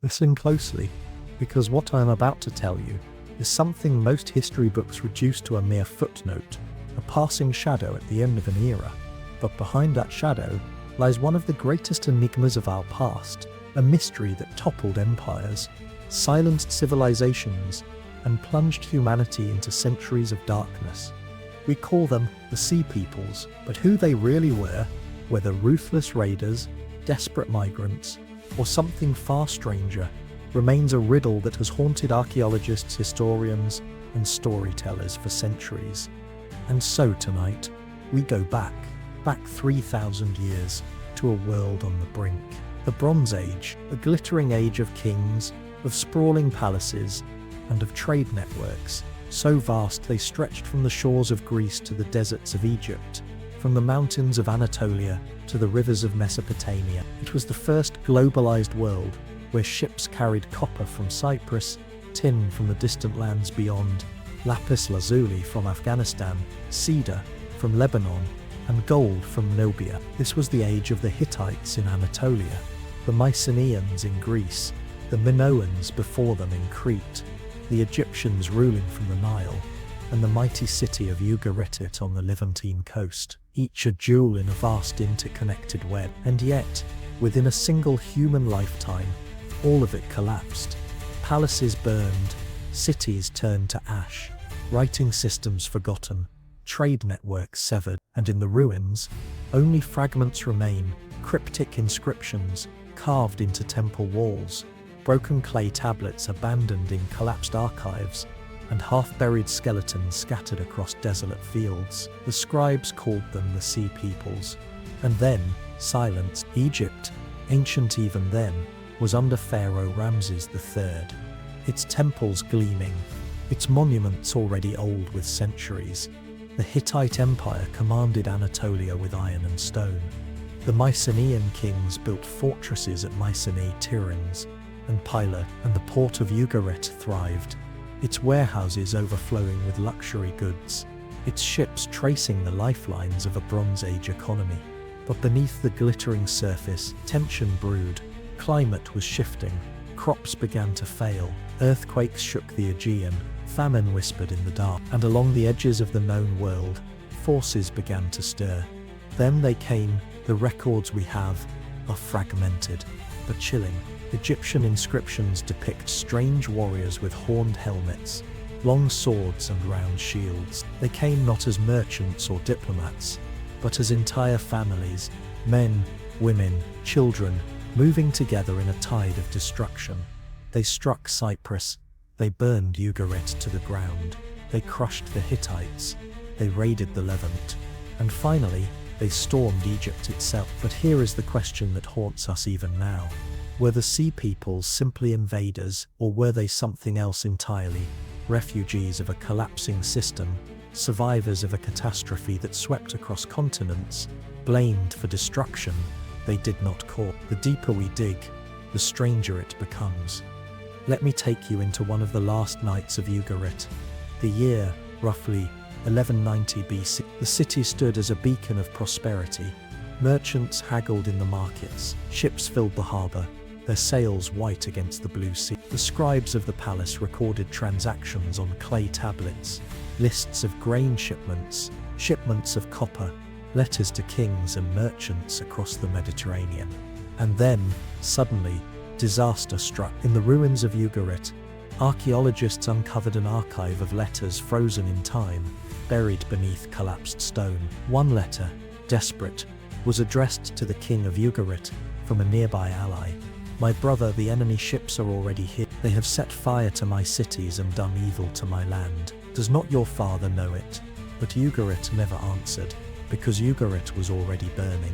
Listen closely, because what I am about to tell you is something most history books reduce to a mere footnote, a passing shadow at the end of an era. But behind that shadow lies one of the greatest enigmas of our past, a mystery that toppled empires, silenced civilizations, and plunged humanity into centuries of darkness. We call them the Sea Peoples, but who they really were, whether ruthless raiders, desperate migrants, or something far stranger, remains a riddle that has haunted archaeologists, historians, and storytellers for centuries. And so tonight, we go back 3,000 years, to a world on the brink. The Bronze Age, a glittering age of kings, of sprawling palaces, and of trade networks, so vast they stretched from the shores of Greece to the deserts of Egypt, from the mountains of Anatolia to the rivers of Mesopotamia. It was the first globalized world, where ships carried copper from Cyprus, tin from the distant lands beyond, lapis lazuli from Afghanistan, cedar from Lebanon, and gold from Nubia. This was the age of the Hittites in Anatolia, the Mycenaeans in Greece, the Minoans before them in Crete, the Egyptians ruling from the Nile, and the mighty city of Ugarit on the Levantine coast, each a jewel in a vast interconnected web. And yet, within a single human lifetime, all of it collapsed. Palaces burned, cities turned to ash, writing systems forgotten, trade networks severed, and in the ruins, only fragments remain, cryptic inscriptions carved into temple walls, broken clay tablets abandoned in collapsed archives, and half-buried skeletons scattered across desolate fields. The scribes called them the Sea Peoples. And then, silence. Egypt, ancient even then, was under Pharaoh Ramses III, its temples gleaming, its monuments already old with centuries. The Hittite Empire commanded Anatolia with iron and stone. The Mycenaean kings built fortresses at Mycenae, Tiryns, and Pila, and the port of Ugarit thrived, its warehouses overflowing with luxury goods, its ships tracing the lifelines of a Bronze Age economy. But beneath the glittering surface, tension brewed, climate was shifting, crops began to fail, earthquakes shook the Aegean, famine whispered in the dark, and along the edges of the known world, forces began to stir. Then they came. The records we have are fragmented, but chilling. Egyptian inscriptions depict strange warriors with horned helmets, long swords and round shields. They came not as merchants or diplomats, but as entire families, men, women, children, moving together in a tide of destruction. They struck Cyprus, they burned Ugarit to the ground, they crushed the Hittites, they raided the Levant, and finally, they stormed Egypt itself. But here is the question that haunts us even now. Were the Sea Peoples simply invaders, or were they something else entirely? Refugees of a collapsing system, survivors of a catastrophe that swept across continents, blamed for destruction they did not cause. The deeper we dig, the stranger it becomes. Let me take you into one of the last nights of Ugarit. The year, roughly 1190 BC. The city stood as a beacon of prosperity. Merchants haggled in the markets, ships filled the harbor, their sails white against the blue sea. The scribes of the palace recorded transactions on clay tablets, lists of grain shipments, shipments of copper, letters to kings and merchants across the Mediterranean. And then, suddenly, disaster struck. In the ruins of Ugarit, archaeologists uncovered an archive of letters frozen in time, buried beneath collapsed stone. One letter, desperate, was addressed to the king of Ugarit from a nearby ally. My brother, the enemy ships are already here. They have set fire to my cities and done evil to my land. Does not your father know it? But Ugarit never answered, because Ugarit was already burning.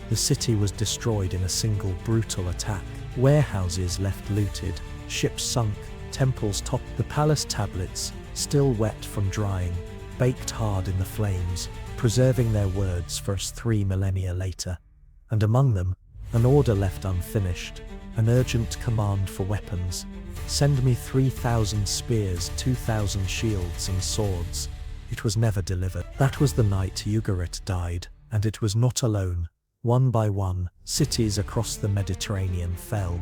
The city was destroyed in a single brutal attack. Warehouses left looted, ships sunk, temples topped. The palace tablets, still wet from drying, baked hard in the flames, preserving their words for us 3 millennia later. And among them, an order left unfinished, an urgent command for weapons. Send me 3,000 spears, 2,000 shields and swords. It was never delivered. That was the night Ugarit died, and it was not alone. One by one, cities across the Mediterranean fell.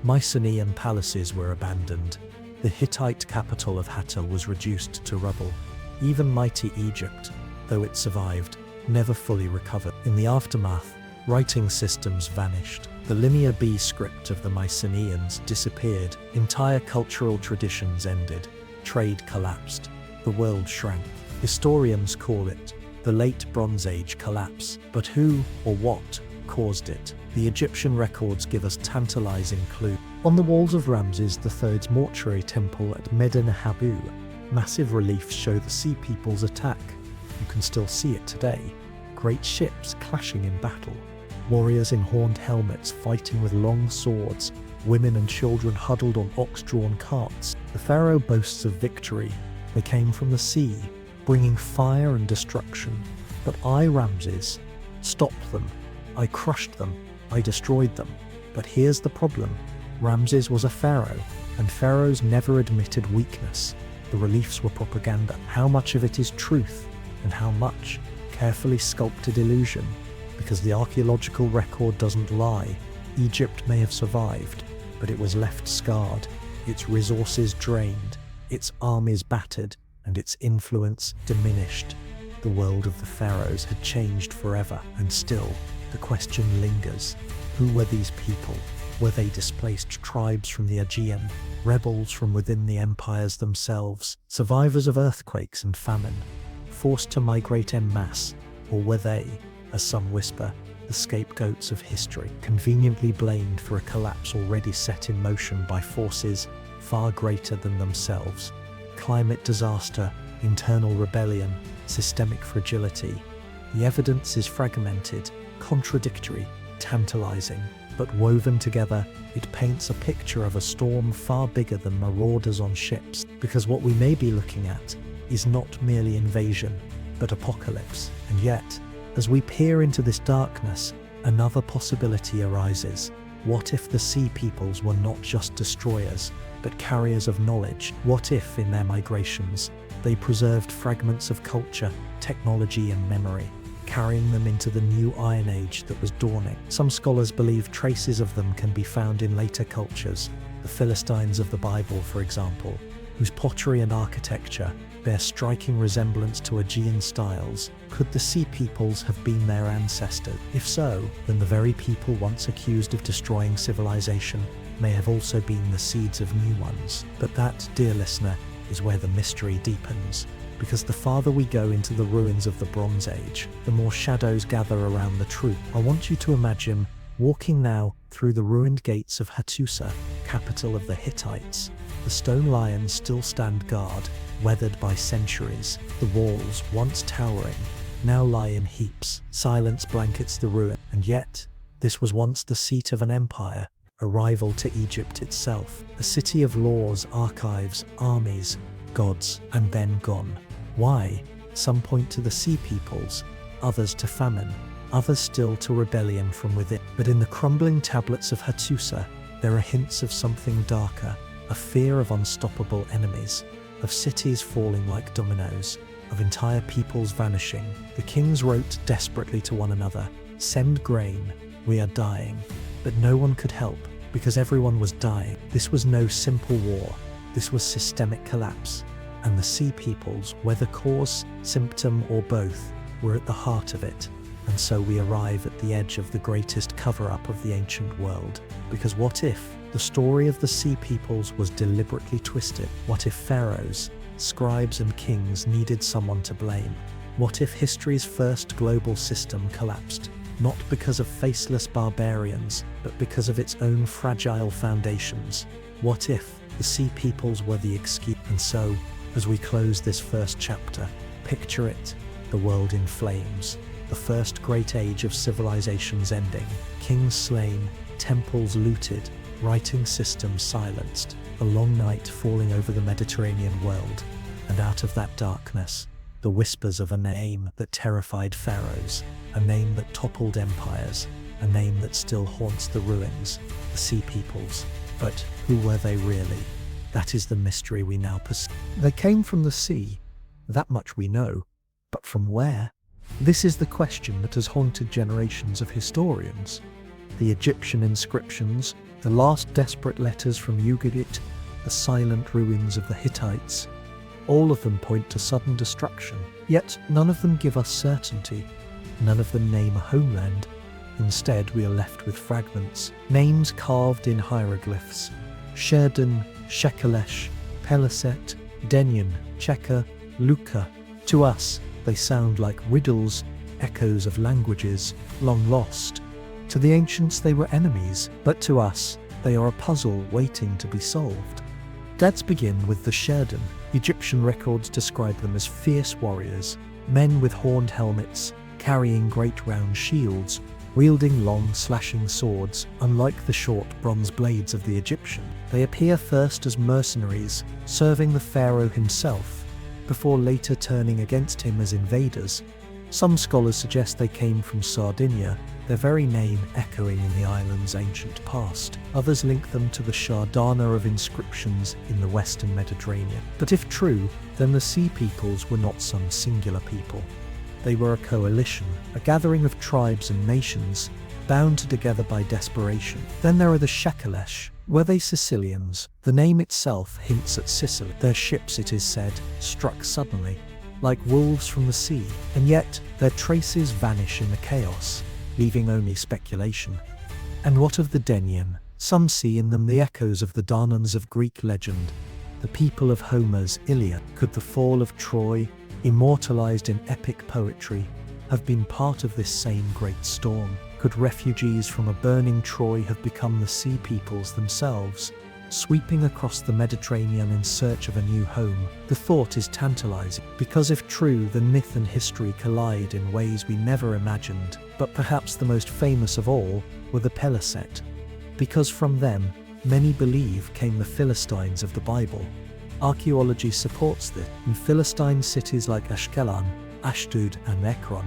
Mycenaean palaces were abandoned. The Hittite capital of Hatta was reduced to rubble. Even mighty Egypt, though it survived, never fully recovered. In the aftermath, writing systems vanished. The Linear B script of the Mycenaeans disappeared. Entire cultural traditions ended. Trade collapsed. The world shrank. Historians call it the Late Bronze Age collapse. But who or what caused it? The Egyptian records give us tantalizing clues. On the walls of Ramses III's mortuary temple at Medinet Habu, massive reliefs show the Sea People's attack. You can still see it today. Great ships clashing in battle. Warriors in horned helmets fighting with long swords. Women and children huddled on ox-drawn carts. The pharaoh boasts of victory. They came from the sea, bringing fire and destruction. But I, Ramses, stopped them. I crushed them. I destroyed them. But here's the problem. Ramses was a pharaoh, and pharaohs never admitted weakness. The reliefs were propaganda. How much of it is truth, and how much carefully sculpted illusion? Because the archaeological record doesn't lie. Egypt may have survived, but it was left scarred, its resources drained, its armies battered, and its influence diminished. The world of the pharaohs had changed forever, and still, the question lingers. Who were these people? Were they displaced tribes from the Aegean, rebels from within the empires themselves, survivors of earthquakes and famine, forced to migrate en masse? Or were they, as some whisper, the scapegoats of history, conveniently blamed for a collapse already set in motion by forces far greater than themselves? Climate disaster, internal rebellion, systemic fragility. The evidence is fragmented, contradictory, tantalizing, but woven together, it paints a picture of a storm far bigger than marauders on ships, because what we may be looking at is not merely invasion, but apocalypse. And yet, as we peer into this darkness, another possibility arises. What if the Sea Peoples were not just destroyers, but carriers of knowledge? What if, in their migrations, they preserved fragments of culture, technology, and memory, carrying them into the new Iron Age that was dawning? Some scholars believe traces of them can be found in later cultures, the Philistines of the Bible, for example, whose pottery and architecture bear striking resemblance to Aegean styles. Could the Sea Peoples have been their ancestors? If so, then the very people once accused of destroying civilization may have also been the seeds of new ones. But that, dear listener, is where the mystery deepens. Because the farther we go into the ruins of the Bronze Age, the more shadows gather around the truth. I want you to imagine walking now through the ruined gates of Hattusa, capital of the Hittites. The stone lions still stand guard, weathered by centuries. The walls, once towering, now lie in heaps. Silence blankets the ruin. And yet, this was once the seat of an empire, a rival to Egypt itself. A city of laws, archives, armies, gods, and then gone. Why? Some point to the Sea Peoples, others to famine, others still to rebellion from within. But in the crumbling tablets of Hattusa, there are hints of something darker, a fear of unstoppable enemies, of cities falling like dominoes, of entire peoples vanishing. The kings wrote desperately to one another, "Send grain, we are dying." But no one could help, because everyone was dying. This was no simple war, this was systemic collapse. And the Sea Peoples, whether cause, symptom, or both, were at the heart of it. And so we arrive at the edge of the greatest cover-up of the ancient world. Because what if the story of the Sea Peoples was deliberately twisted? What if pharaohs, scribes, and kings needed someone to blame? What if history's first global system collapsed, not because of faceless barbarians, but because of its own fragile foundations? What if the Sea Peoples were the excuse? And so, as we close this first chapter, picture it, the world in flames, the first great age of civilization's ending, kings slain, temples looted, writing systems silenced, a long night falling over the Mediterranean world, and out of that darkness, the whispers of a name that terrified pharaohs, a name that toppled empires, a name that still haunts the ruins, the Sea Peoples. But who were they really? That is the mystery we now pursue. They came from the sea, that much we know, but from where? This is the question that has haunted generations of historians. The Egyptian inscriptions, The last desperate letters from Ugarit, the silent ruins of the Hittites. All of them point to sudden destruction, yet none of them give us certainty. None of them name a homeland. Instead, we are left with fragments, names carved in hieroglyphs. Sheridan, Shekelesh, Peliset, Denyen, Cheka, Luka. To us, they sound like riddles, echoes of languages long lost. To the ancients they were enemies, but to us, they are a puzzle waiting to be solved. Let's begin with the Sheridan. Egyptian records describe them as fierce warriors, men with horned helmets, carrying great round shields, wielding long slashing swords. Unlike the short bronze blades of the Egyptian, they appear first as mercenaries, serving the pharaoh himself, before later turning against him as invaders. Some scholars suggest they came from Sardinia, their very name echoing in the island's ancient past. Others link them to the Shardana of inscriptions in the western Mediterranean. But if true, then the Sea Peoples were not some singular people. They were a coalition, a gathering of tribes and nations, bound together by desperation. Then there are the Shekelesh. Were they Sicilians? The name itself hints at Sicily. Their ships, it is said, struck suddenly, like wolves from the sea, and yet their traces vanish in the chaos, leaving only speculation. And what of the Denyen? Some see in them the echoes of the Danans of Greek legend, the people of Homer's Iliad. Could the fall of Troy, immortalized in epic poetry, have been part of this same great storm? Could refugees from a burning Troy have become the Sea Peoples themselves, sweeping across the Mediterranean in search of a new home? The thought is tantalizing, because if true, then myth and history collide in ways we never imagined. But perhaps the most famous of all were the Peliset, because from them, many believe, came the Philistines of the Bible. Archaeology supports this. In Philistine cities like Ashkelon, Ashdod and Ekron,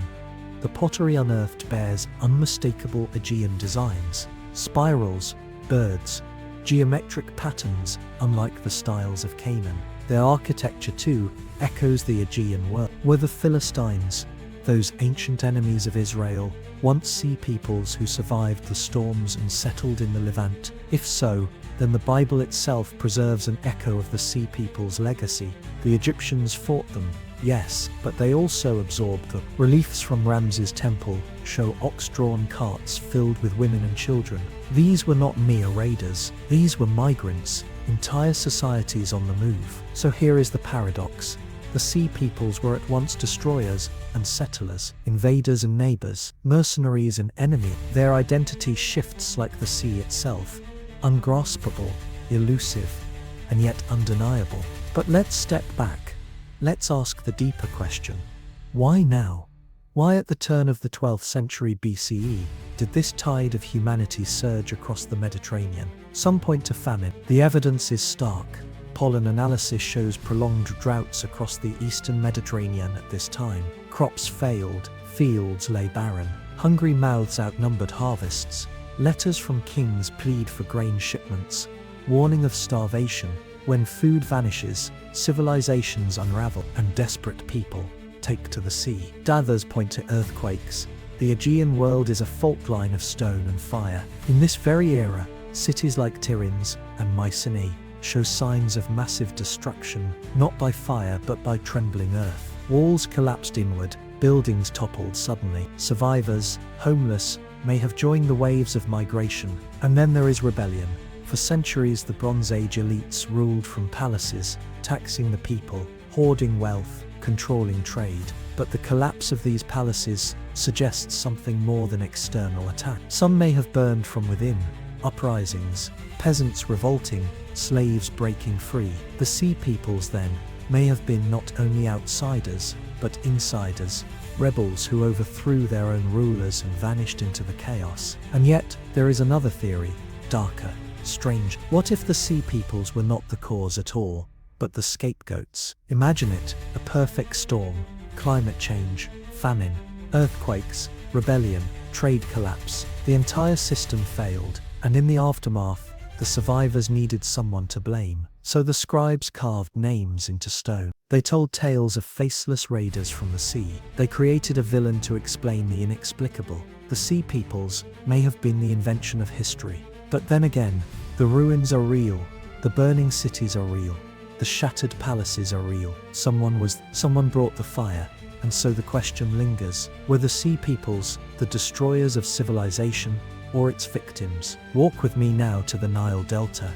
the pottery unearthed bears unmistakable Aegean designs, spirals, birds, geometric patterns, unlike the styles of Canaan. Their architecture too echoes the Aegean world. Were the Philistines, those ancient enemies of Israel, once Sea Peoples who survived the storms and settled in the Levant? If so, then the Bible itself preserves an echo of the Sea Peoples' legacy. The Egyptians fought them, yes, but they also absorbed them. Reliefs from Ramses' temple show ox-drawn carts filled with women and children. These were not mere raiders, these were migrants, entire societies on the move. So here is the paradox. The Sea Peoples were at once destroyers and settlers, invaders and neighbors, mercenaries and enemy. Their identity shifts like the sea itself, ungraspable, elusive, and yet undeniable. But let's step back. Let's ask the deeper question. Why now? Why at the turn of the 12th century BCE did this tide of humanity surge across the Mediterranean? Some point to famine. The evidence is stark. Pollen analysis shows prolonged droughts across the eastern Mediterranean at this time. Crops failed, fields lay barren, hungry mouths outnumbered harvests. Letters from kings plead for grain shipments, warning of starvation. When food vanishes, civilizations unravel, and desperate people take to the sea. Others point to earthquakes. The Aegean world is a fault line of stone and fire. In this very era, cities like Tiryns and Mycenae show signs of massive destruction, not by fire but by trembling earth. Walls collapsed inward, buildings toppled suddenly. Survivors, homeless, may have joined the waves of migration. And then there is rebellion. For centuries, the Bronze Age elites ruled from palaces, taxing the people, hoarding wealth, controlling trade. But the collapse of these palaces suggests something more than external attack. Some may have burned from within, uprisings, peasants revolting, slaves breaking free. The Sea Peoples, then, may have been not only outsiders, but insiders, rebels who overthrew their own rulers and vanished into the chaos. And yet, there is another theory, darker, strange. What if the Sea Peoples were not the cause at all, but the scapegoats? Imagine it, a perfect storm, climate change, famine, earthquakes, rebellion, trade collapse. The entire system failed, and in the aftermath, the survivors needed someone to blame. So the scribes carved names into stone. They told tales of faceless raiders from the sea. They created a villain to explain the inexplicable. The Sea Peoples may have been the invention of history, But then again, the ruins are real, the burning cities are real, the shattered palaces are real. Someone brought the fire, and so the question lingers. Were the sea peoples the destroyers of civilization, or its victims? Walk with me now to the Nile Delta.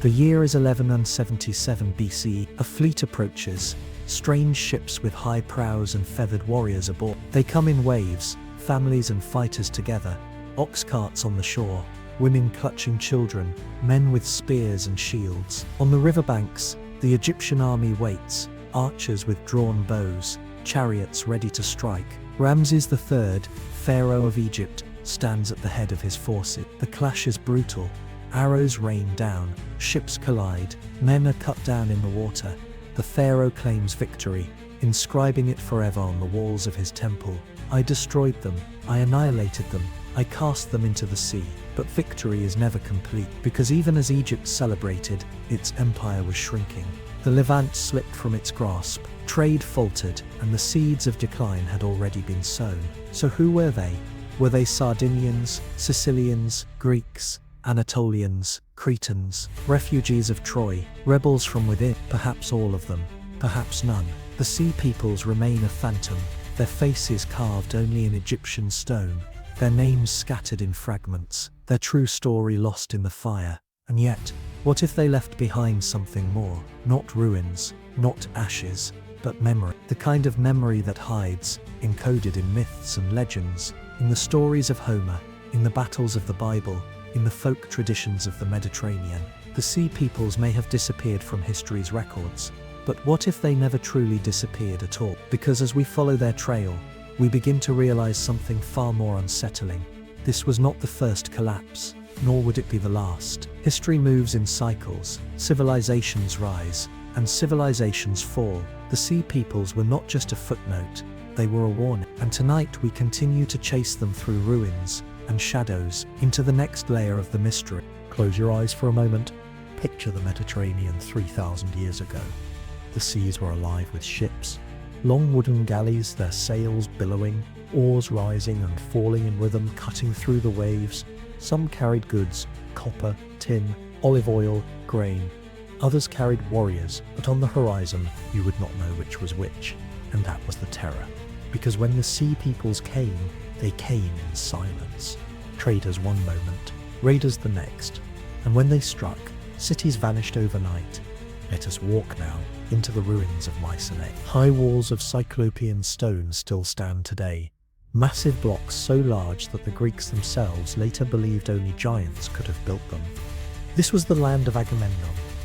The year is 1177 BC. A fleet approaches, strange ships with high prows and feathered warriors aboard. They come in waves, families and fighters together, ox carts on the shore, women clutching children, men with spears and shields. On the riverbanks, the Egyptian army waits, archers with drawn bows, chariots ready to strike. Ramses III, pharaoh of Egypt, stands at the head of his forces. The clash is brutal. Arrows rain down, ships collide, men are cut down in the water. The pharaoh claims victory, inscribing it forever on the walls of his temple. I destroyed them, I annihilated them, I cast them into the sea. But victory is never complete, because even as Egypt celebrated, its empire was shrinking. The Levant slipped from its grasp, trade faltered, and the seeds of decline had already been sown. So who were they? Were they Sardinians, Sicilians, Greeks, Anatolians, Cretans, refugees of Troy, rebels from within? Perhaps all of them, perhaps none. The sea peoples remain a phantom, their faces carved only in Egyptian stone, their names scattered in fragments, their true story lost in the fire. And yet, what if they left behind something more? Not ruins, not ashes, but memory. The kind of memory that hides, encoded in myths and legends, in the stories of Homer, in the battles of the Bible, in the folk traditions of the Mediterranean. The sea peoples may have disappeared from history's records, but what if they never truly disappeared at all? Because as we follow their trail, we begin to realize something far more unsettling. This was not the first collapse, nor would it be the last. History moves in cycles, civilizations rise, and civilizations fall. The sea peoples were not just a footnote, they were a warning. And tonight we continue to chase them through ruins and shadows into the next layer of the mystery. Close your eyes for a moment. Picture the Mediterranean 3,000 years ago. The seas were alive with ships, long wooden galleys, their sails billowing, oars rising and falling in rhythm, cutting through the waves. Some carried goods, copper, tin, olive oil, grain. Others carried warriors, but on the horizon you would not know which was which. And that was the terror. Because when the sea peoples came, they came in silence. Traders one moment, raiders the next. And when they struck, cities vanished overnight. Let us walk now into the ruins of Mycenae. High walls of Cyclopean stone still stand today. Massive blocks so large that the Greeks themselves later believed only giants could have built them. This was the land of Agamemnon,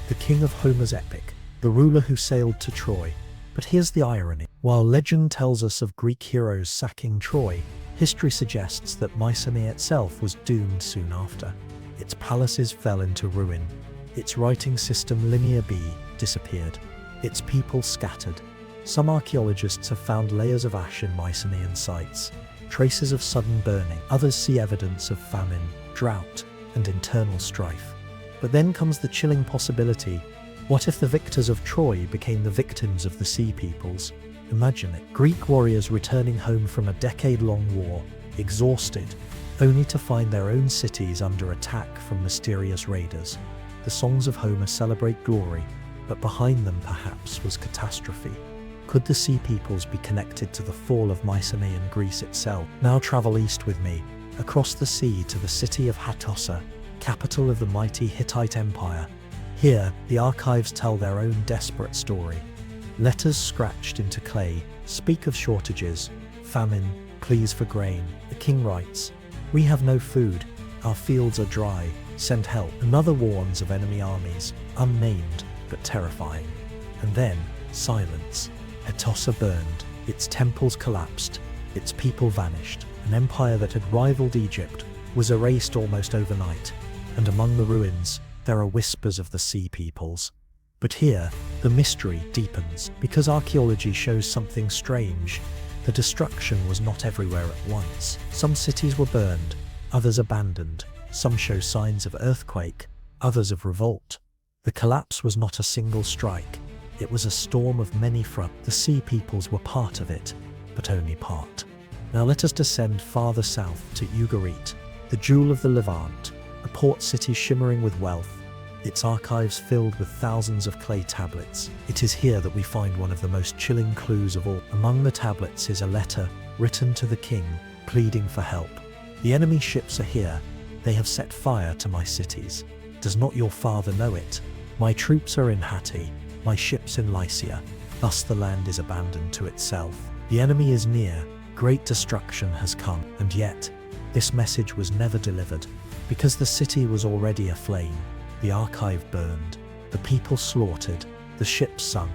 the king of Homer's epic, the ruler who sailed to Troy. But here's the irony. While legend tells us of Greek heroes sacking Troy, history suggests that Mycenae itself was doomed soon after. Its palaces fell into ruin. Its writing system Linear B disappeared. Its people scattered. Some archaeologists have found layers of ash in Mycenaean sites, traces of sudden burning. Others see evidence of famine, drought, and internal strife. But then comes the chilling possibility. What if the victors of Troy became the victims of the sea peoples? Imagine it. Greek warriors returning home from a decade-long war, exhausted, only to find their own cities under attack from mysterious raiders. The songs of Homer celebrate glory, but behind them perhaps was catastrophe. Could the sea peoples be connected to the fall of Mycenaean Greece itself? Now travel east with me, across the sea to the city of Hattusa, capital of the mighty Hittite Empire. Here, the archives tell their own desperate story. Letters scratched into clay speak of shortages, famine, pleas for grain. The king writes, "We have no food, our fields are dry, send help." Another warns of enemy armies, unnamed but terrifying. And then, silence. Hattusa burned, its temples collapsed, its people vanished. An empire that had rivaled Egypt was erased almost overnight, and among the ruins, there are whispers of the sea peoples. But here, the mystery deepens, because archaeology shows something strange. The destruction was not everywhere at once. Some cities were burned, others abandoned. Some show signs of earthquake, others of revolt. The collapse was not a single strike. It was a storm of many fronts. The sea peoples were part of it, but only part. Now let us descend farther south to Ugarit, the jewel of the Levant, a port city shimmering with wealth, its archives filled with thousands of clay tablets. It is here that we find one of the most chilling clues of all. Among the tablets is a letter written to the king, pleading for help. The enemy ships are here. They have set fire to my cities. Does not your father know it? My troops are in Hatti, my ships in Lycia. Thus the land is abandoned to itself. The enemy is near, great destruction has come, and yet this message was never delivered. Because the city was already aflame, the archive burned, the people slaughtered, the ships sunk.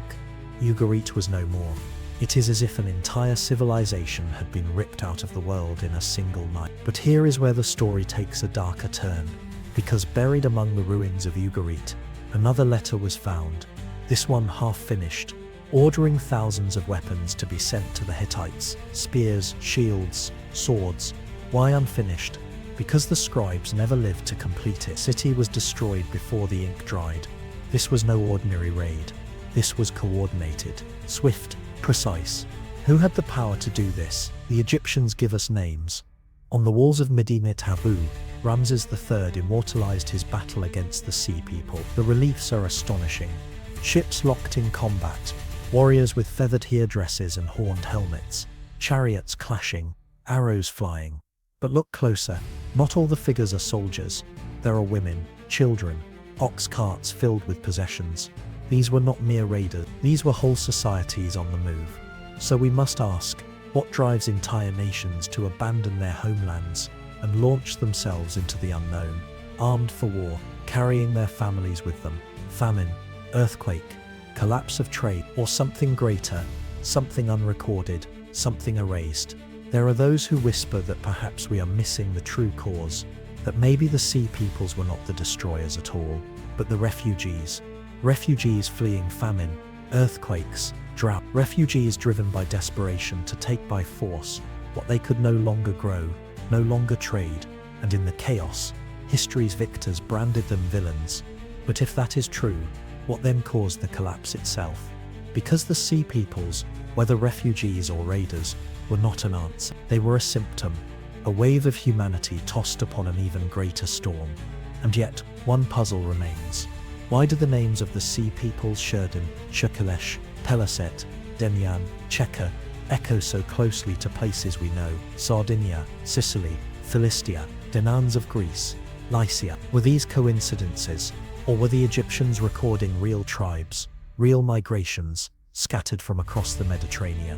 Ugarit was no more. It is as if an entire civilization had been ripped out of the world in a single night. But here is where the story takes a darker turn, because buried among the ruins of Ugarit, another letter was found, this one half-finished, ordering thousands of weapons to be sent to the Hittites, spears, shields, swords. Why unfinished? Because the scribes never lived to complete it. The city was destroyed before the ink dried. This was no ordinary raid. This was coordinated, swift, precise. Who had the power to do this? The Egyptians give us names. On the walls of Medinet Habu, Ramses III immortalized his battle against the Sea People. The reliefs are astonishing. Ships locked in combat, warriors with feathered headdresses and horned helmets, chariots clashing, arrows flying. But look closer, not all the figures are soldiers. There are women, children, ox carts filled with possessions. These were not mere raiders, these were whole societies on the move. So we must ask, what drives entire nations to abandon their homelands and launch themselves into the unknown, armed for war, carrying their families with them? Famine, earthquake, collapse of trade, or something greater, something unrecorded, something erased. There are those who whisper that perhaps we are missing the true cause, that maybe the Sea Peoples were not the destroyers at all, but the refugees. Refugees fleeing famine, earthquakes, drought. Refugees driven by desperation to take by force what they could no longer grow, no longer trade, and in the chaos, history's victors branded them villains. But if that is true, what then caused the collapse itself? Because the Sea Peoples, whether refugees or raiders, were not an answer. They were a symptom, a wave of humanity tossed upon an even greater storm. And yet, one puzzle remains. Why do the names of the Sea Peoples Sherdin, Shukalesh, Peliset, Denyan, Cheka echo so closely to places we know? Sardinia, Sicily, Philistia, Danans of Greece, Lycia. Were these coincidences, or were the Egyptians recording real tribes, real migrations, scattered from across the Mediterranean?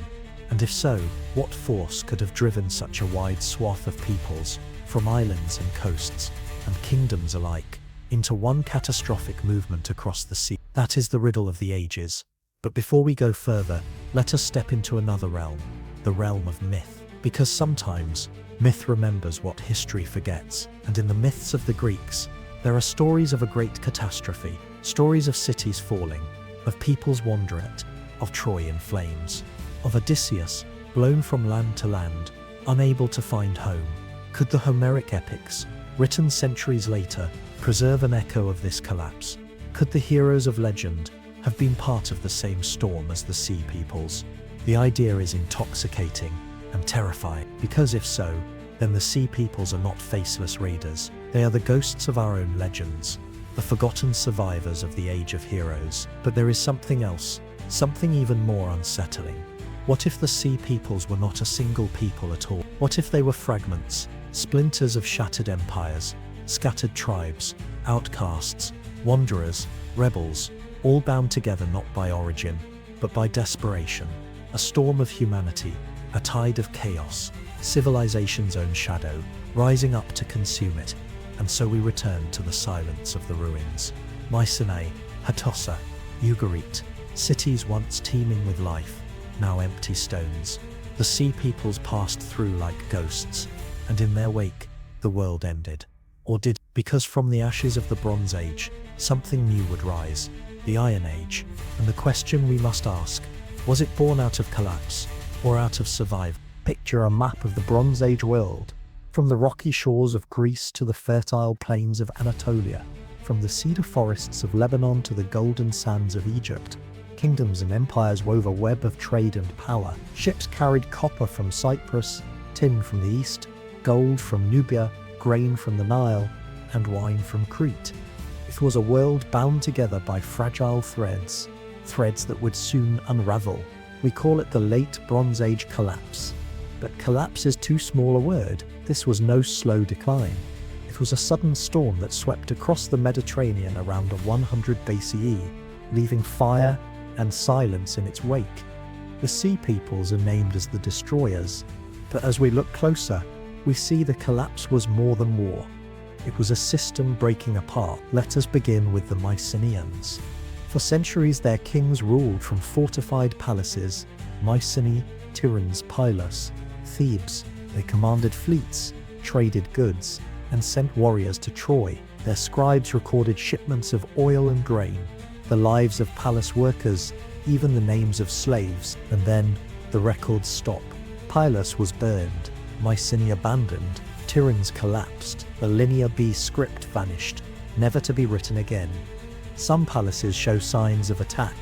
And if so, what force could have driven such a wide swath of peoples, from islands and coasts, and kingdoms alike, into one catastrophic movement across the sea? That is the riddle of the ages. But before we go further, let us step into another realm, the realm of myth. Because sometimes, myth remembers what history forgets, and in the myths of the Greeks, there are stories of a great catastrophe, stories of cities falling, of peoples wandering, of Troy in flames, of Odysseus, blown from land to land, unable to find home. Could the Homeric epics, written centuries later, preserve an echo of this collapse? Could the heroes of legend have been part of the same storm as the Sea Peoples? The idea is intoxicating and terrifying, because if so, then the Sea Peoples are not faceless raiders. They are the ghosts of our own legends, the forgotten survivors of the Age of Heroes. But there is something else, something even more unsettling. What if the Sea Peoples were not a single people at all? What if they were fragments, splinters of shattered empires, scattered tribes, outcasts, wanderers, rebels, all bound together not by origin, but by desperation? A storm of humanity, a tide of chaos, civilization's own shadow, rising up to consume it. And so we return to the silence of the ruins. Mycenae, Hattusa, Ugarit, cities once teeming with life, now empty stones. The Sea Peoples passed through like ghosts, and in their wake, the world ended. Or did? Because from the ashes of the Bronze Age, something new would rise, the Iron Age. And the question we must ask, was it born out of collapse, or out of survival? Picture a map of the Bronze Age world, from the rocky shores of Greece to the fertile plains of Anatolia, from the cedar forests of Lebanon to the golden sands of Egypt. Kingdoms and empires wove a web of trade and power. Ships carried copper from Cyprus, tin from the east, gold from Nubia, grain from the Nile, and wine from Crete. It was a world bound together by fragile threads, threads that would soon unravel. We call it the Late Bronze Age collapse. But collapse is too small a word. This was no slow decline. It was a sudden storm that swept across the Mediterranean around 100 BCE, leaving fire and silence in its wake. The sea peoples are named as the destroyers, but as we look closer, we see the collapse was more than war. It was a system breaking apart. Let us begin with the Mycenaeans. For centuries their kings ruled from fortified palaces, Mycenae, Tiryns, Pylos, Thebes. They commanded fleets, traded goods, and sent warriors to Troy. Their scribes recorded shipments of oil and grain, the lives of palace workers, even the names of slaves, and then the records stop. Pylos was burned, Mycenae abandoned, Tiryns collapsed, the Linear B script vanished, never to be written again. Some palaces show signs of attack,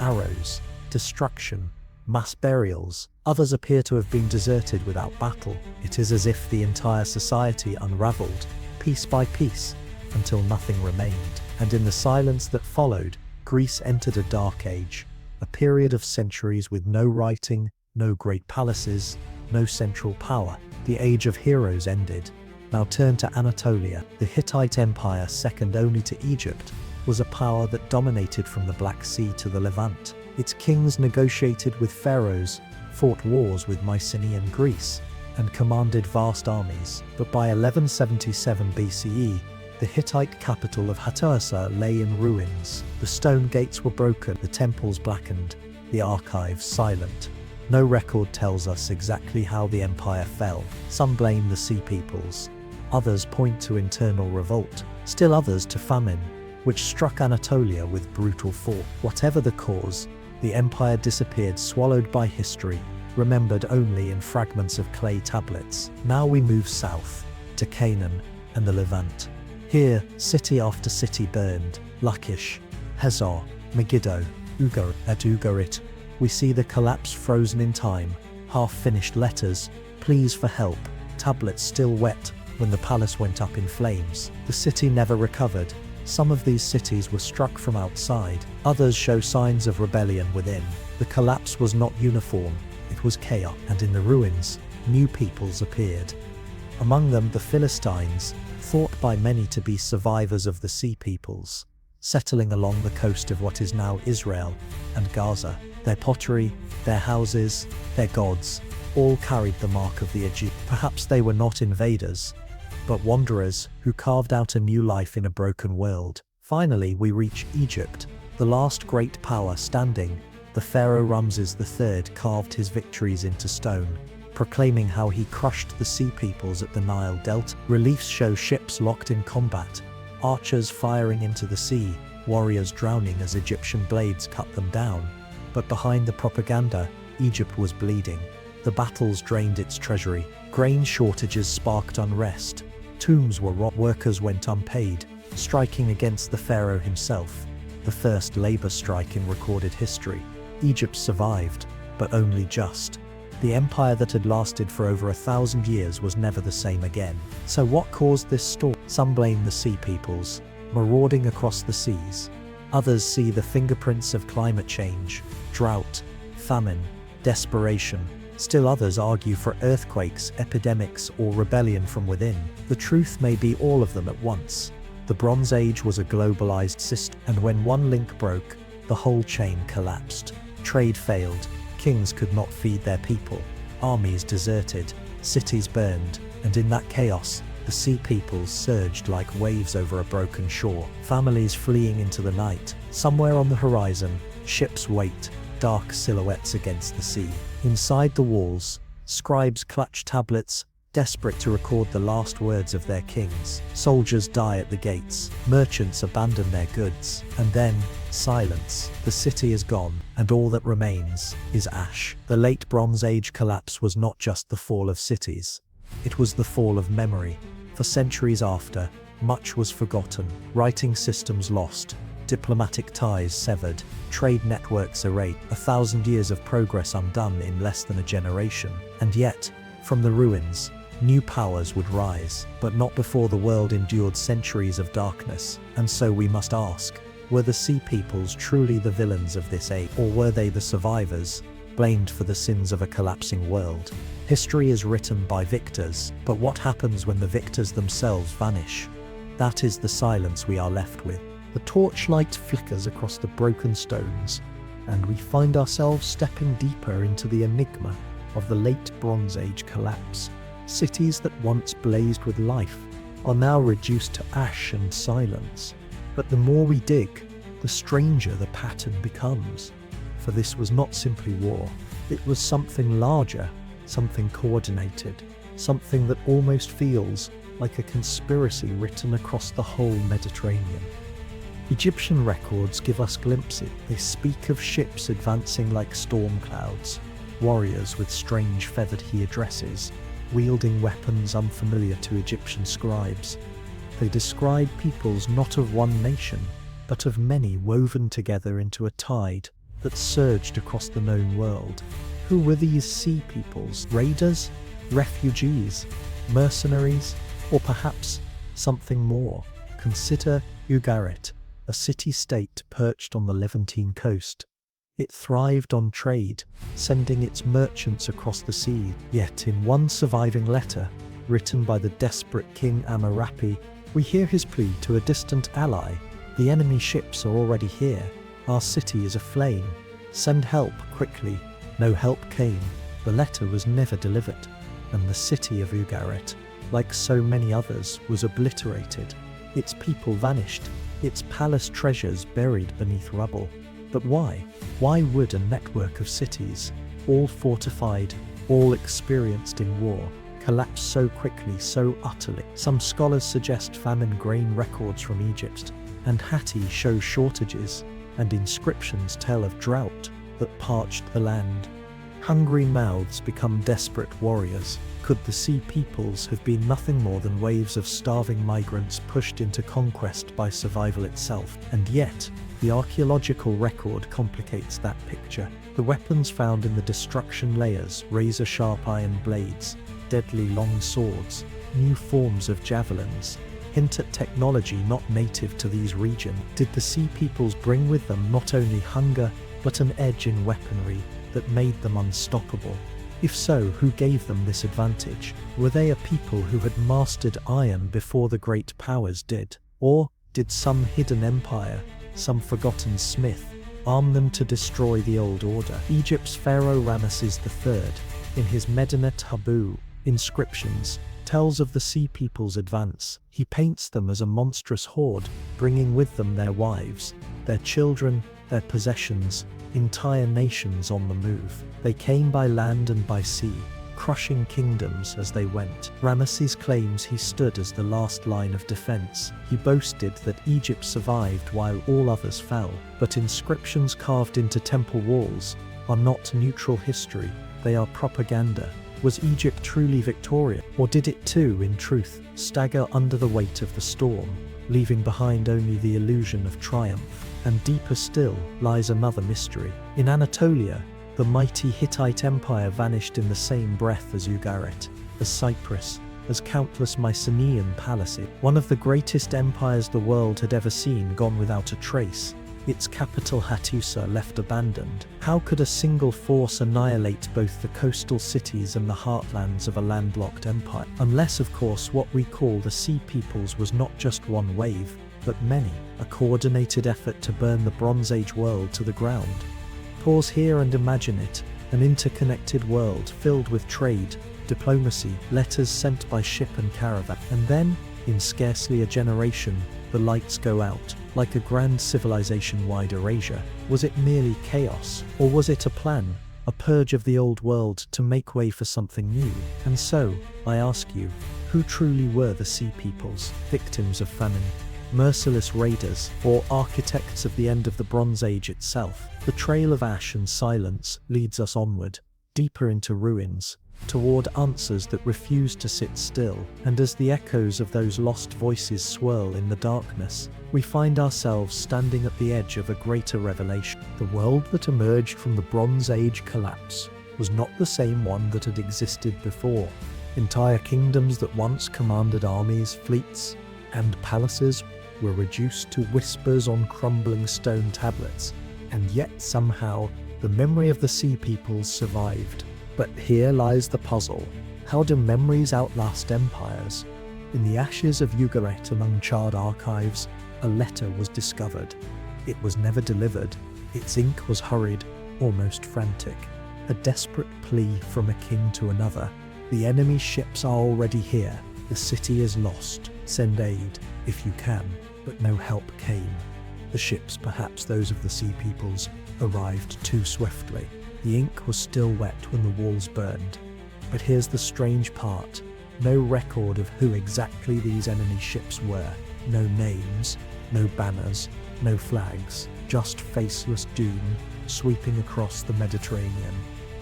arrows, destruction, mass burials. Others appear to have been deserted without battle. It is as if the entire society unraveled, piece by piece, until nothing remained. And in the silence that followed, Greece entered a dark age, a period of centuries with no writing, no great palaces, no central power. The age of heroes ended. Now turn to Anatolia. The Hittite Empire, second only to Egypt, was a power that dominated from the Black Sea to the Levant. Its kings negotiated with pharaohs, fought wars with Mycenaean Greece, and commanded vast armies. But by 1177 BCE, the Hittite capital of Hattusa lay in ruins. The stone gates were broken, the temples blackened, the archives silent. No record tells us exactly how the empire fell. Some blame the sea peoples, others point to internal revolt, still others to famine, which struck Anatolia with brutal force. Whatever the cause, the empire disappeared, swallowed by history, remembered only in fragments of clay tablets. Now we move south, to Canaan and the Levant. Here, city after city burned: Lachish, Hazor, Megiddo, Ugarit. At Ugarit, we see the collapse frozen in time, half-finished letters, pleas for help, tablets still wet when the palace went up in flames. The city never recovered. Some of these cities were struck from outside, others show signs of rebellion within. The collapse was not uniform, it was chaos, and in the ruins, new peoples appeared. Among them the Philistines, thought by many to be survivors of the sea peoples, settling along the coast of what is now Israel and Gaza. Their pottery, their houses, their gods, all carried the mark of the Egyptians. Perhaps they were not invaders, but wanderers who carved out a new life in a broken world. Finally, we reach Egypt, the last great power standing. The pharaoh Ramses III carved his victories into stone, proclaiming how he crushed the sea peoples at the Nile Delta. Reliefs show ships locked in combat, archers firing into the sea, warriors drowning as Egyptian blades cut them down. But behind the propaganda, Egypt was bleeding. The battles drained its treasury, grain shortages sparked unrest, tombs were robbed, workers went unpaid, striking against the pharaoh himself, the first labor strike in recorded history. Egypt survived, but only just. The empire that had lasted for over 1,000 years was never the same again. So what caused this storm? Some blame the sea peoples, marauding across the seas. Others see the fingerprints of climate change, drought, famine, desperation. Still others argue for earthquakes, epidemics, or rebellion from within. The truth may be all of them at once. The Bronze Age was a globalized system, and when one link broke, the whole chain collapsed. Trade failed, kings could not feed their people, armies deserted, cities burned, and in that chaos, the sea peoples surged like waves over a broken shore, families fleeing into the night. Somewhere on the horizon, ships wait, dark silhouettes against the sea. Inside the walls, scribes clutch tablets, desperate to record the last words of their kings. Soldiers die at the gates, merchants abandon their goods, and then, silence. The city is gone, and all that remains is ash. The late Bronze Age collapse was not just the fall of cities. It was the fall of memory. For centuries after, much was forgotten, writing systems lost, diplomatic ties severed, trade networks erased, 1,000 years of progress undone in less than a generation. And yet, from the ruins, New powers would rise, but not before the world endured centuries of darkness. And so we must ask, were the Sea Peoples truly the villains of this age, or were they the survivors, blamed for the sins of a collapsing world? History is written by victors, but what happens when the victors themselves vanish? That is the silence we are left with. The torchlight flickers across the broken stones, and we find ourselves stepping deeper into the enigma of the late Bronze Age collapse. Cities that once blazed with life are now reduced to ash and silence. But the more we dig, the stranger the pattern becomes. For this was not simply war, it was something larger, something coordinated, something that almost feels like a conspiracy written across the whole Mediterranean. Egyptian records give us glimpses. They speak of ships advancing like storm clouds, warriors with strange feathered headdresses, wielding weapons unfamiliar to Egyptian scribes. They describe peoples not of one nation, but of many woven together into a tide that surged across the known world. Who were these sea peoples? Raiders? Refugees? Mercenaries? Or perhaps something more? Consider Ugarit, a city-state perched on the Levantine coast. It thrived on trade, sending its merchants across the sea. Yet in one surviving letter, written by the desperate King Amurapi, we hear his plea to a distant ally. The enemy ships are already here. Our city is aflame. Send help quickly. No help came. The letter was never delivered, and the city of Ugarit, like so many others, was obliterated. Its people vanished, its palace treasures buried beneath rubble. But why? Why would a network of cities, all fortified, all experienced in war, collapse so quickly, so utterly? Some scholars suggest famine. Grain records from Egypt and Hatti show shortages, and inscriptions tell of drought that parched the land. Hungry mouths become desperate warriors. Could the Sea Peoples have been nothing more than waves of starving migrants pushed into conquest by survival itself? And yet, the archaeological record complicates that picture. The weapons found in the destruction layers, razor-sharp iron blades, deadly long swords, new forms of javelins, hint at technology not native to these regions. Did the Sea Peoples bring with them not only hunger, but an edge in weaponry that made them unstoppable? If so, who gave them this advantage? Were they a people who had mastered iron before the great powers did? Or did some hidden empire, some forgotten smith, arm them to destroy the old order? Egypt's pharaoh Ramesses III, in his Medinet Habu inscriptions, tells of the Sea People's advance. He paints them as a monstrous horde, bringing with them their wives, their children, their possessions, entire nations on the move. They came by land and by sea, crushing kingdoms as they went. Ramesses claims he stood as the last line of defense. He boasted that Egypt survived while all others fell. But inscriptions carved into temple walls are not neutral history, they are propaganda. Was Egypt truly victorious, or did it too, in truth, stagger under the weight of the storm, leaving behind only the illusion of triumph? And deeper still lies another mystery. In Anatolia, the mighty Hittite Empire vanished in the same breath as Ugarit, as Cyprus, as countless Mycenaean palaces. One of the greatest empires the world had ever seen gone without a trace, its capital Hattusa left abandoned. How could a single force annihilate both the coastal cities and the heartlands of a landlocked empire? Unless, of course, what we call the Sea Peoples was not just one wave, but many, a coordinated effort to burn the Bronze Age world to the ground. Pause here and imagine it, an interconnected world filled with trade, diplomacy, letters sent by ship and caravan. And then, in scarcely a generation, the lights go out, like a grand civilization-wide erasure. Was it merely chaos, or was it a plan, a purge of the old world to make way for something new? And so, I ask you, who truly were the Sea Peoples, victims of famine, merciless raiders, or architects of the end of the Bronze Age itself? The trail of ash and silence leads us onward, deeper into ruins, toward answers that refuse to sit still. And as the echoes of those lost voices swirl in the darkness, we find ourselves standing at the edge of a greater revelation. The world that emerged from the Bronze Age collapse was not the same one that had existed before. Entire kingdoms that once commanded armies, fleets, and palaces were reduced to whispers on crumbling stone tablets, and yet somehow the memory of the sea peoples survived. But here lies the puzzle. How do memories outlast empires? In the ashes of Ugarit among charred archives, a letter was discovered. It was never delivered. Its ink was hurried, almost frantic. A desperate plea from a king to another. The enemy ships are already here. The city is lost. Send aid, if you can. But no help came. The ships, perhaps those of the sea peoples, arrived too swiftly. The ink was still wet when the walls burned. But here's the strange part. No record of who exactly these enemy ships were. No names, no banners, no flags. Just faceless doom sweeping across the Mediterranean.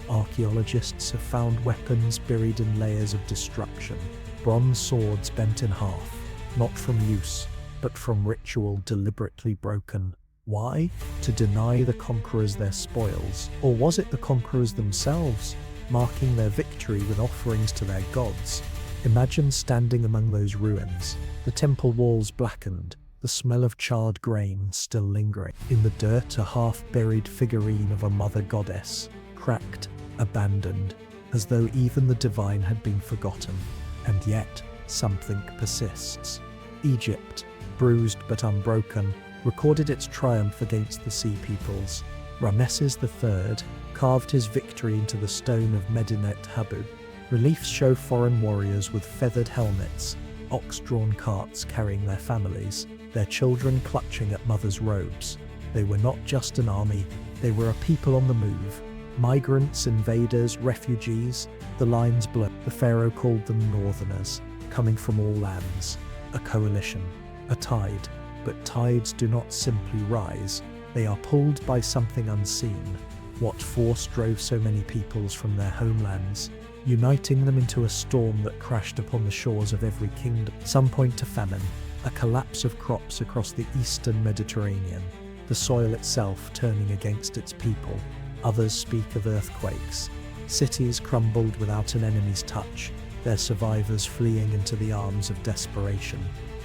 Archaeologists have found weapons buried in layers of destruction. Bronze swords bent in half, not from use, but from ritual deliberately broken. Why? To deny the conquerors their spoils. Or was it the conquerors themselves, marking their victory with offerings to their gods? Imagine standing among those ruins, the temple walls blackened, the smell of charred grain still lingering. In the dirt, a half-buried figurine of a mother goddess, cracked, abandoned, as though even the divine had been forgotten. And yet, something persists. Egypt, bruised but unbroken, recorded its triumph against the sea peoples. Ramesses III carved his victory into the stone of Medinet Habu. Reliefs show foreign warriors with feathered helmets, ox-drawn carts carrying their families, their children clutching at mothers' robes. They were not just an army, they were a people on the move. Migrants, invaders, refugees, the lines blur. The pharaoh called them northerners, coming from all lands. A coalition, a tide. But tides do not simply rise, they are pulled by something unseen. What force drove so many peoples from their homelands, uniting them into a storm that crashed upon the shores of every kingdom? Some point to famine, a collapse of crops across the eastern Mediterranean, the soil itself turning against its people. Others speak of earthquakes. Cities crumbled without an enemy's touch, their survivors fleeing into the arms of desperation.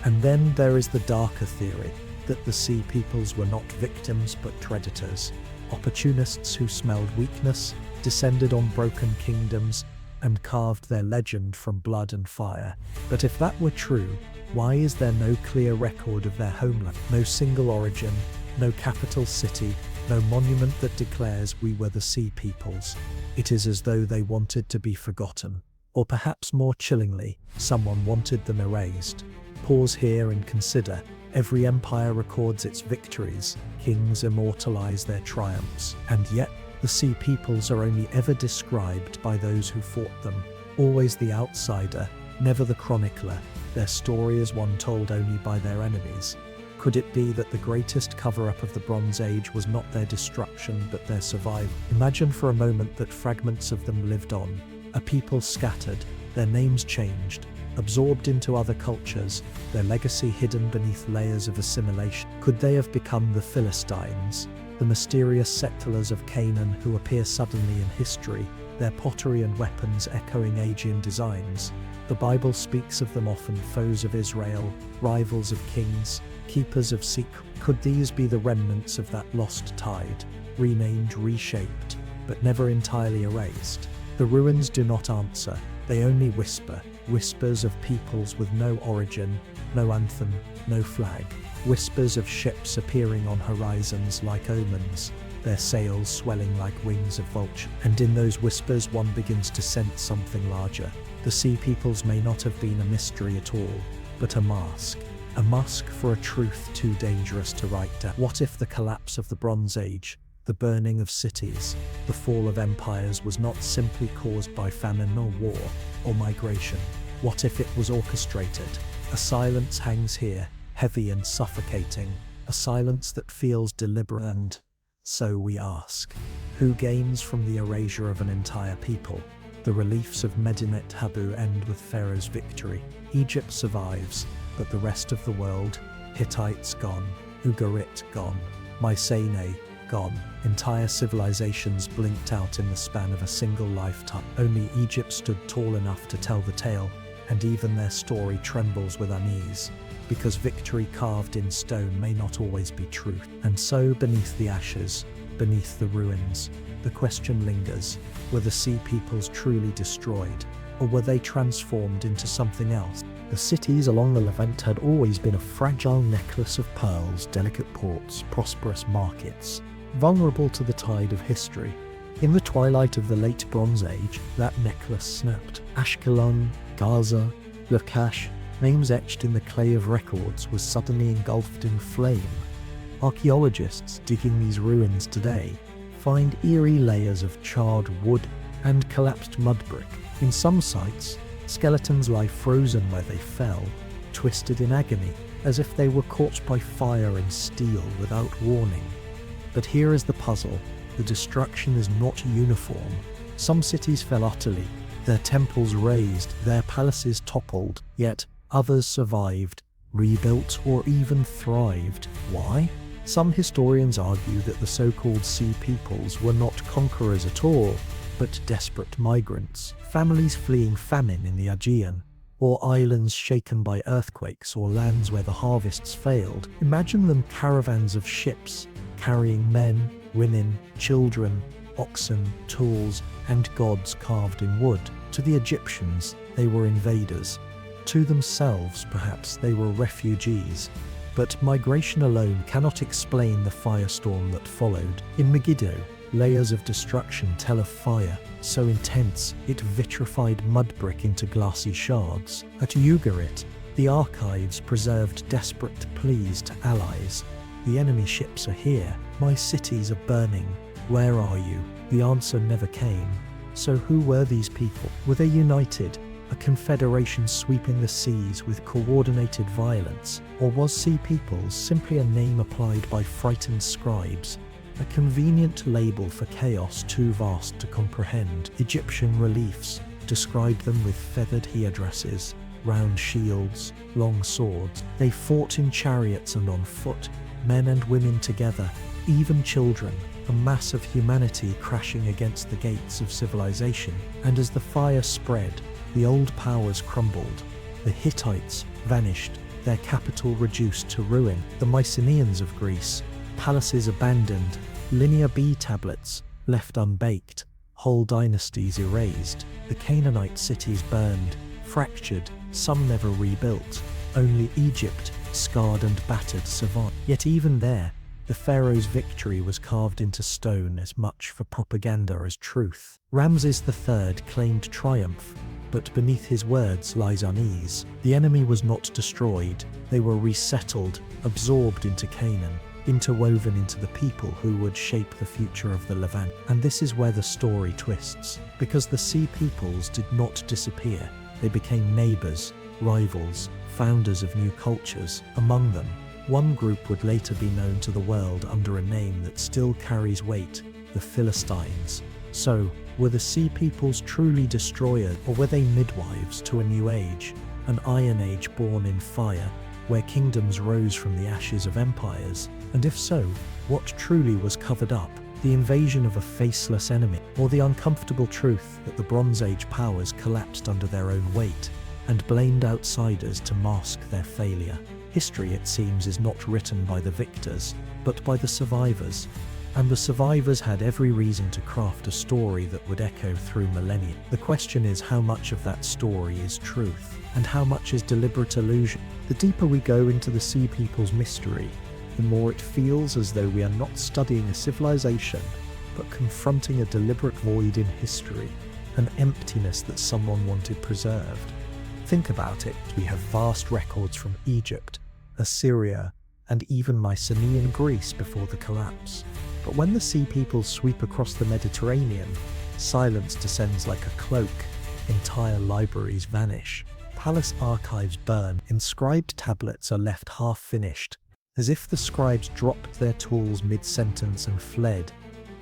And then there is the darker theory that the sea peoples were not victims but predators, opportunists who smelled weakness, descended on broken kingdoms, and carved their legend from blood and fire. But if that were true, why is there no clear record of their homeland? No single origin, no capital city, no monument that declares we were the sea peoples. It is as though they wanted to be forgotten. Or perhaps more chillingly, someone wanted them erased. Pause here and consider. Every empire records its victories, kings immortalize their triumphs, and yet the sea peoples are only ever described by those who fought them. Always the outsider, never the chronicler. Their story is one told only by their enemies. Could it be that the greatest cover-up of the Bronze Age was not their destruction but their survival? Imagine for a moment that fragments of them lived on, a people scattered, their names changed, absorbed into other cultures, their legacy hidden beneath layers of assimilation. Could they have become the Philistines, the mysterious settlers of Canaan who appear suddenly in history, their pottery and weapons echoing Aegean designs? The Bible speaks of them often foes of Israel, rivals of kings, keepers of secrets. Could these be the remnants of that lost tide, renamed, reshaped, but never entirely erased? The ruins do not answer, they only whisper, whispers of peoples with no origin, no anthem, no flag, whispers of ships appearing on horizons like omens, their sails swelling like wings of vultures. And in those whispers one begins to sense something larger. The sea peoples may not have been a mystery at all, but a mask for a truth too dangerous to write down. What if the collapse of the Bronze Age, the burning of cities, the fall of empires was not simply caused by famine or war or migration? What if it was orchestrated? A silence hangs here, heavy and suffocating, a silence that feels deliberate. And so we ask, who gains from the erasure of an entire people? The reliefs of Medinet Habu end with Pharaoh's victory. Egypt survives, but the rest of the world, Hittites gone, Ugarit gone, Mycenae, gone. Entire civilizations blinked out in the span of a single lifetime. Only Egypt stood tall enough to tell the tale, and even their story trembles with unease, because victory carved in stone may not always be truth. And so, beneath the ashes, beneath the ruins, the question lingers: were the sea peoples truly destroyed, or were they transformed into something else? The cities along the Levant had always been a fragile necklace of pearls, delicate ports, prosperous markets, vulnerable to the tide of history. In the twilight of the late Bronze Age, that necklace snapped. Ashkelon, Gaza, Lakash, names etched in the clay of records, was suddenly engulfed in flame. Archaeologists digging these ruins today find eerie layers of charred wood and collapsed mud brick. In some sites, skeletons lie frozen where they fell, twisted in agony, as if they were caught by fire and steel without warning. But here is the puzzle: the destruction is not uniform. Some cities fell utterly, their temples razed, their palaces toppled, yet others survived, rebuilt, or even thrived. Why? Some historians argue that the so-called sea peoples were not conquerors at all, but desperate migrants, families fleeing famine in the Aegean, or islands shaken by earthquakes, or lands where the harvests failed. Imagine them caravans of ships, carrying men, women, children, oxen, tools, and gods carved in wood. To the Egyptians, they were invaders. To themselves, perhaps, they were refugees. But migration alone cannot explain the firestorm that followed. In Megiddo, layers of destruction tell of fire so intense it vitrified mud brick into glassy shards. At Ugarit, the archives preserved desperate pleas to allies. The enemy ships are here. My cities are burning. Where are you? The answer never came. So who were these people? Were they united? A confederation sweeping the seas with coordinated violence? Or was Sea Peoples simply a name applied by frightened scribes? A convenient label for chaos too vast to comprehend. Egyptian reliefs described them with feathered headdresses, round shields, long swords. They fought in chariots and on foot, men and women together, even children, a mass of humanity crashing against the gates of civilization. And as the fire spread, the old powers crumbled. The Hittites vanished, their capital reduced to ruin. The Mycenaeans of Greece, palaces abandoned, Linear B tablets left unbaked, whole dynasties erased. The Canaanite cities burned, fractured, some never rebuilt. Only Egypt, scarred and battered, survived. Yet even there, the pharaoh's victory was carved into stone, as much for propaganda as truth. Ramses III claimed triumph, but beneath his words lies unease. The enemy was not destroyed, they were resettled, absorbed into Canaan, interwoven into the people who would shape the future of the Levant. And this is where the story twists, because the Sea Peoples did not disappear. They became neighbors, rivals, founders of new cultures. Among them, one group would later be known to the world under a name that still carries weight: the Philistines. So, were the Sea Peoples truly destroyers, or were they midwives to a new age, an Iron Age born in fire, where kingdoms rose from the ashes of empires? And if so, what truly was covered up? The invasion of a faceless enemy, or the uncomfortable truth that the Bronze Age powers collapsed under their own weight and blamed outsiders to mask their failure? History, it seems, is not written by the victors, but by the survivors. And the survivors had every reason to craft a story that would echo through millennia. The question is, how much of that story is truth, and how much is deliberate illusion? The deeper we go into the Sea People's mystery, the more it feels as though we are not studying a civilization, but confronting a deliberate void in history, an emptiness that someone wanted preserved. Think about it. We have vast records from Egypt, Assyria, and even Mycenaean Greece before the collapse. But when the Sea Peoples sweep across the Mediterranean, silence descends like a cloak. Entire libraries vanish. Palace archives burn. Inscribed tablets are left half-finished, as if the scribes dropped their tools mid-sentence and fled.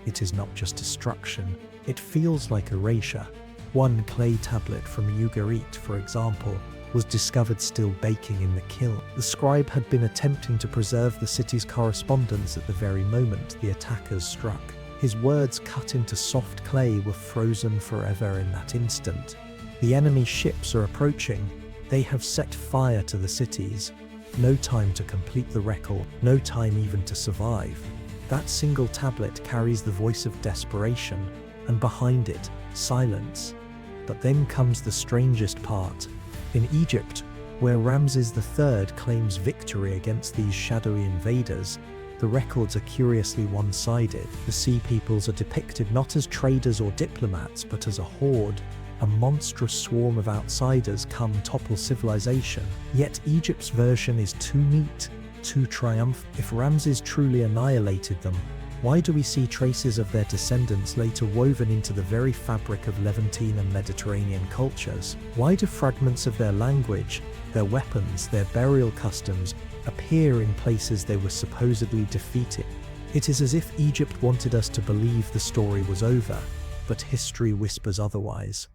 It is not just destruction, it feels like erasure. One clay tablet from Ugarit, for example, was discovered still baking in the kiln. The scribe had been attempting to preserve the city's correspondence at the very moment the attackers struck. His words, cut into soft clay, were frozen forever in that instant. The enemy ships are approaching. They have set fire to the cities. No time to complete the record, no time even to survive. That single tablet carries the voice of desperation, and behind it, silence. But then comes the strangest part. In Egypt, where Ramses III claims victory against these shadowy invaders, the records are curiously one-sided. The Sea Peoples are depicted not as traders or diplomats, but as a horde, a monstrous swarm of outsiders come topple civilization. Yet Egypt's version is too neat, too triumphant. If Ramses truly annihilated them, why do we see traces of their descendants later woven into the very fabric of Levantine and Mediterranean cultures? Why do fragments of their language, their weapons, their burial customs appear in places they were supposedly defeated? It is as if Egypt wanted us to believe the story was over, but history whispers otherwise.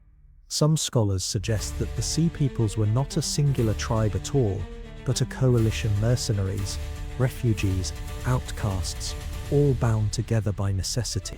Some scholars suggest that the Sea Peoples were not a singular tribe at all, but a coalition of mercenaries, refugees, outcasts, all bound together by necessity.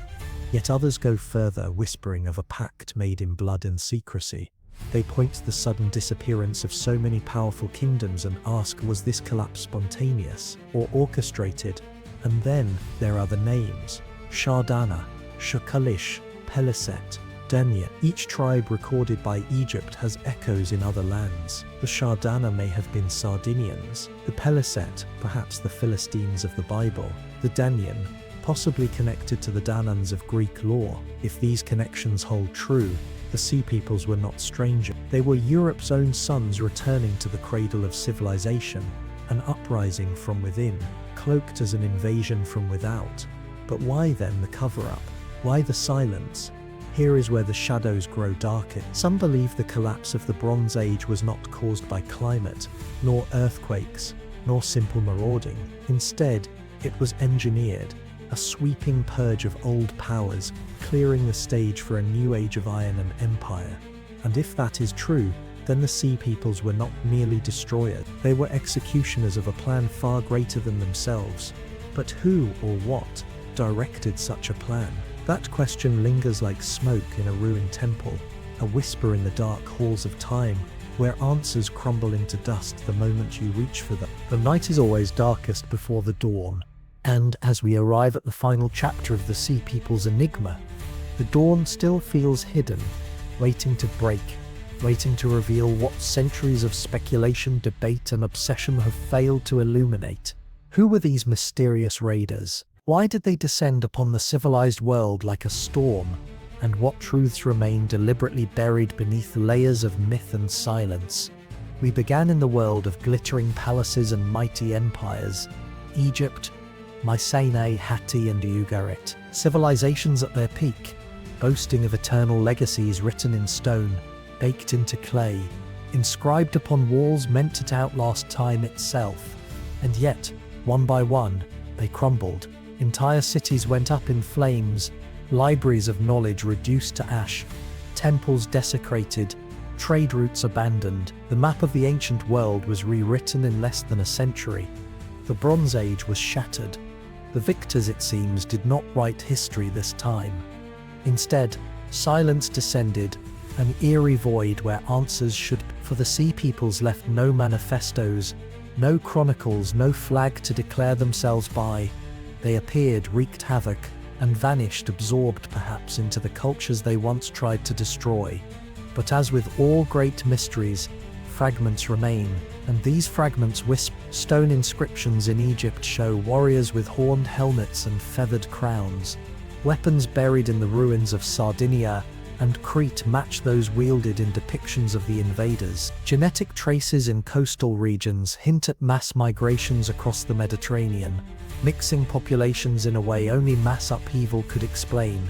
Yet others go further, whispering of a pact made in blood and secrecy. They point to the sudden disappearance of so many powerful kingdoms and ask, was this collapse spontaneous or orchestrated? And then there are the names: Shardana, Shukalish, Peliset, Denia. Each tribe recorded by Egypt has echoes in other lands. The Shardana may have been Sardinians, the Peliset, perhaps the Philistines of the Bible, the Danian, possibly connected to the Danans of Greek lore. If these connections hold true, the Sea Peoples were not strangers. They were Europe's own sons returning to the cradle of civilization, an uprising from within, cloaked as an invasion from without. But why then the cover-up? Why the silence? Here is where the shadows grow darker. Some believe the collapse of the Bronze Age was not caused by climate, nor earthquakes, nor simple marauding. Instead, it was engineered, a sweeping purge of old powers, clearing the stage for a new age of iron and empire. And if that is true, then the Sea Peoples were not merely destroyers. They were executioners of a plan far greater than themselves. But who or what directed such a plan? That question lingers like smoke in a ruined temple, a whisper in the dark halls of time, where answers crumble into dust the moment you reach for them. The night is always darkest before the dawn, and as we arrive at the final chapter of the Sea People's enigma, the dawn still feels hidden, waiting to break, waiting to reveal what centuries of speculation, debate, and obsession have failed to illuminate. Who were these mysterious raiders? Why did they descend upon the civilized world like a storm? And what truths remain deliberately buried beneath layers of myth and silence? We began in the world of glittering palaces and mighty empires. Egypt, Mycenae, Hatti, and Ugarit. Civilizations at their peak, boasting of eternal legacies written in stone, baked into clay, inscribed upon walls meant to outlast time itself. And yet, one by one, they crumbled. Entire cities went up in flames, libraries of knowledge reduced to ash, temples desecrated, trade routes abandoned. The map of the ancient world was rewritten in less than a century. The Bronze Age was shattered. The victors, it seems, did not write history this time. Instead, silence descended, an eerie void where answers should. For the Sea Peoples left no manifestos, no chronicles, no flag to declare themselves by. They appeared, wreaked havoc, and vanished, absorbed perhaps into the cultures they once tried to destroy. But as with all great mysteries, fragments remain, and these fragments whisper. Stone inscriptions in Egypt show warriors with horned helmets and feathered crowns. Weapons buried in the ruins of Sardinia and Crete match those wielded in depictions of the invaders. Genetic traces in coastal regions hint at mass migrations across the Mediterranean, mixing populations in a way only mass upheaval could explain.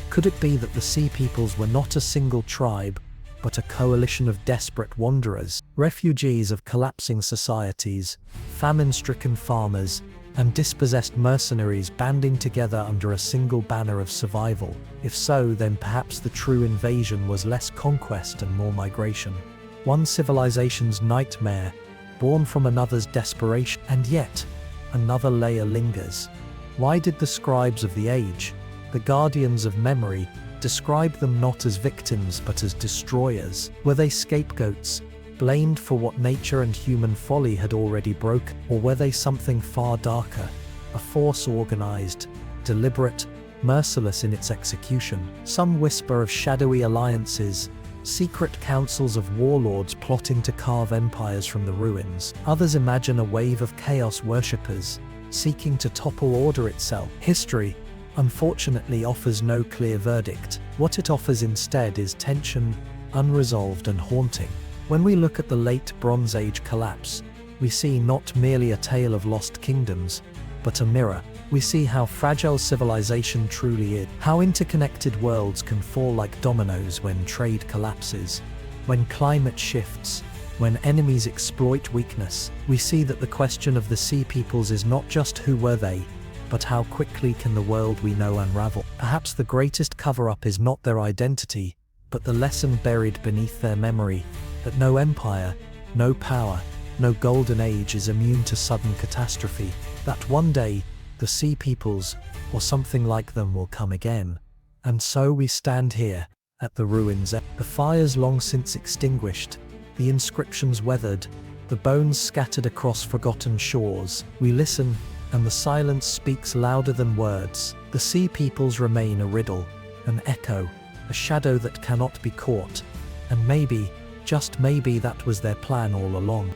Could it be that the Sea Peoples were not a single tribe, but a coalition of desperate wanderers, refugees of collapsing societies, famine-stricken farmers, and dispossessed mercenaries banding together under a single banner of survival? If so, then perhaps the true invasion was less conquest and more migration. one civilization's nightmare, born from another's desperation, and yet another layer lingers. Why did the scribes of the age, the guardians of memory, describe them not as victims but as destroyers? Were they scapegoats, blamed for what nature and human folly had already broken? Or were they something far darker, a force organized, deliberate, merciless in its execution? Some whisper of shadowy alliances, secret councils of warlords plotting to carve empires from the ruins. Others imagine a wave of chaos worshippers, seeking to topple order itself. History, unfortunately, offers no clear verdict. What it offers instead is tension, unresolved and haunting. When we look at the late Bronze Age collapse, we see not merely a tale of lost kingdoms, but a mirror. We see how fragile civilization truly is, how interconnected worlds can fall like dominoes when trade collapses, when climate shifts, when enemies exploit weakness. We see that the question of the Sea Peoples is not just who were they, but how quickly can the world we know unravel. Perhaps the greatest cover-up is not their identity, but the lesson buried beneath their memory, that no empire, no power, no golden age is immune to sudden catastrophe, that one day, the Sea Peoples, or something like them, will come again. And so we stand here, at the ruins, the fires long since extinguished, the inscriptions weathered, the bones scattered across forgotten shores. We listen, and the silence speaks louder than words. The Sea Peoples remain a riddle, an echo, a shadow that cannot be caught. And maybe, just maybe, that was their plan all along.